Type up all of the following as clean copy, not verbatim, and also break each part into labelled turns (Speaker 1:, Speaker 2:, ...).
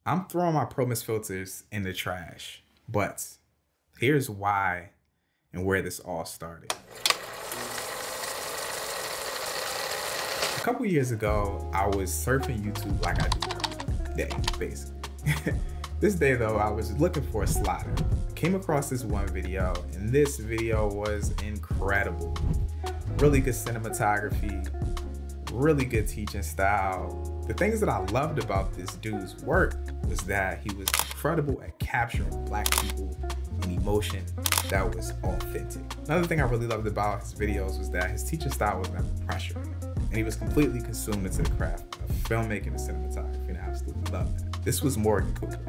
Speaker 1: I'm throwing my Pro Mist filters in the trash, but here's why and where this all started. A couple years ago, I was surfing YouTube like I do every day, basically. This day though, I was looking for a slider. Came across this one video, and this video was incredible. Really good cinematography, really good teaching style. The things that I loved about this dude's work was that he was incredible at capturing Black people and emotion that was authentic. Another thing I really loved about his videos was that his teaching style was never pressuring, and he was completely consumed into the craft of filmmaking and cinematography, and I absolutely loved that. This was Morgan Cooper.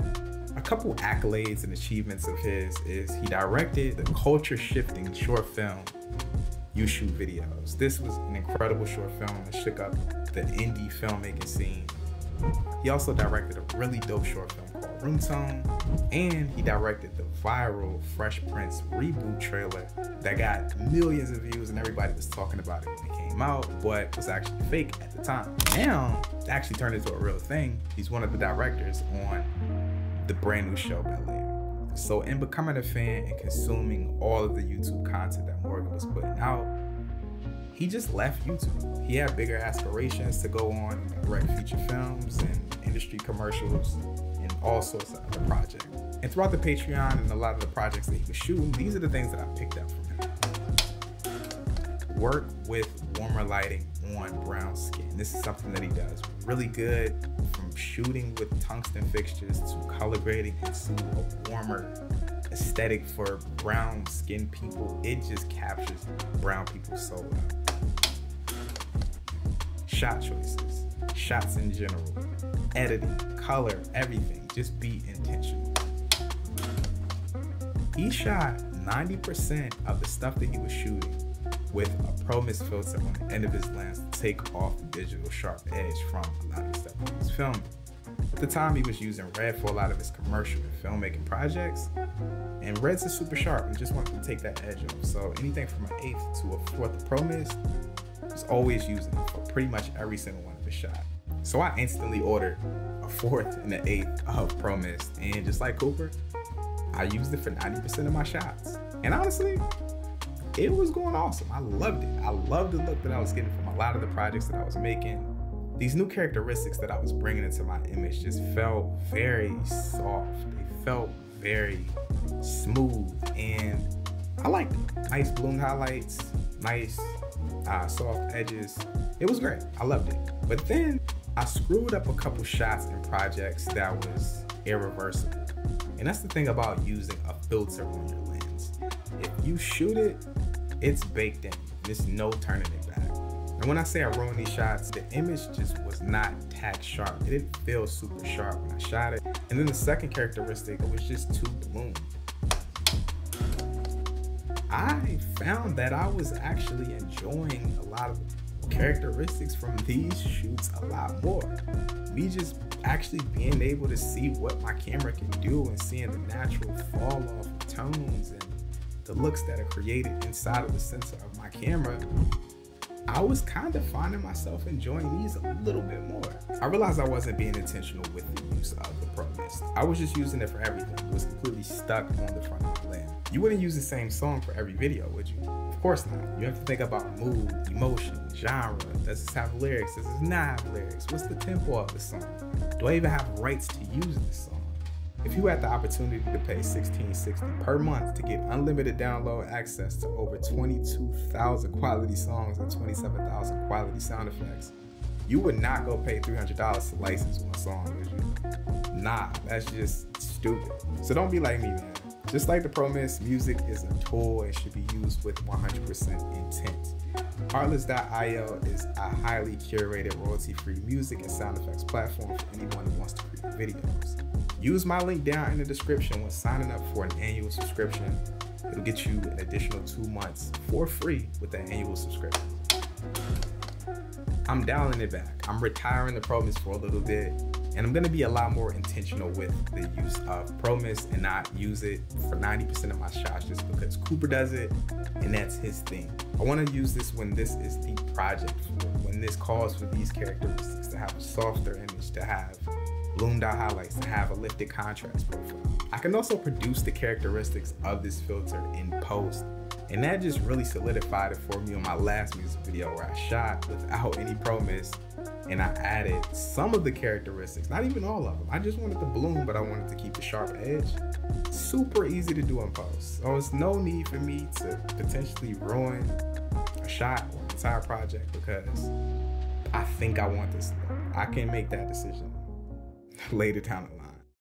Speaker 1: A couple accolades and achievements of his is he directed the culture-shifting short film You Shoot Videos. This was an incredible short film that shook up the indie filmmaking scene. He also directed a really dope short film called Room Tone, and he directed the viral Fresh Prince reboot trailer that got millions of views and everybody was talking about it when it came out, but was actually fake at the time. Now, it actually turned into a real thing. He's one of the directors on the brand new show Bel-Air. So in becoming a fan and consuming all of the YouTube content that Morgan was putting out, he just left YouTube. He had bigger aspirations to go on and direct feature films and industry commercials and all sorts of other projects. And throughout the Patreon and a lot of the projects that he was shooting, these are the things that I picked up from him. Work with warmer lighting on brown skin. This is something that he does really good, from shooting with tungsten fixtures to color grading into a warmer aesthetic for brown skinned people. It just captures brown people's soul out. Shot choices, shots in general, editing, color, everything, just be intentional. He shot 90% of the stuff that he was shooting with a Pro Mist filter on the end of his lens to take off the digital sharp edge from a lot of the stuff that he was filming. At the time, he was using red for a lot of his commercial and filmmaking projects, and red's is super sharp and just wanted to take that edge off. So anything from an 1/8 to a 1/4 of Pro Mist, was always using it for pretty much every single one of his shots. So I instantly ordered a 1/4 and an 1/8 of Pro Mist, and just like Cooper, I used it for 90% of my shots. And honestly, it was going awesome. I loved it. I loved the look that I was getting from a lot of the projects that I was making. These new characteristics that I was bringing into my image just felt very soft. They felt very smooth, and I liked it. Nice balloon highlights, nice soft edges. It was great. I loved it. But then I screwed up a couple shots in projects that was irreversible. And that's the thing about using a filter on your lens. If you shoot it, it's baked in. There's no turning it back. And when I say I ruined these shots, the image just was not tack sharp. It didn't feel super sharp when I shot it. And then the second characteristic was just too balloon. I found that I was actually enjoying a lot of characteristics from these shoots a lot more. Me just actually being able to see what my camera can do and seeing the natural fall off of tones and the looks that are created inside of the sensor of my camera, I was kind of finding myself enjoying these a little bit more. I realized I wasn't being intentional with the use of the Pro Mist. I was just using it for everything. It was completely stuck on the front of the lens. You wouldn't use the same song for every video, would you? Of course not. You have to think about mood, emotion, genre. Does this have lyrics? Does this not have lyrics? What's the tempo of the song? Do I even have rights to use this song? If you had the opportunity to pay $16.60 per month to get unlimited download access to over 22,000 quality songs and 27,000 quality sound effects, you would not go pay $300 to license one song, would you? Nah, that's just stupid. So don't be like me, man. Just like the Pro Mist, music is a tool and should be used with 100% intent. Artlist.io is a highly curated, royalty-free music and sound effects platform for anyone who wants to create videos. Use my link down in the description when signing up for an annual subscription. It'll get you an additional 2 months for free with that annual subscription. I'm dialing it back. I'm retiring the Pro Mist for a little bit, and I'm gonna be a lot more intentional with the use of Pro Mist and not use it for 90% of my shots just because Cooper does it and that's his thing. I wanna use this when this is the project for it, when this calls for these characteristics, to have a softer image, to have bloomed out highlights to have a lifted contrast profile. I can also produce the characteristics of this filter in post, and that just really solidified it for me on my last music video where I shot without any pro mist, and I added some of the characteristics, not even all of them. I just wanted to bloom, but I wanted to keep the sharp edge. Super easy to do in post, so it's no need for me to potentially ruin a shot or an entire project because I think I want this look. I can make that decision later down the line.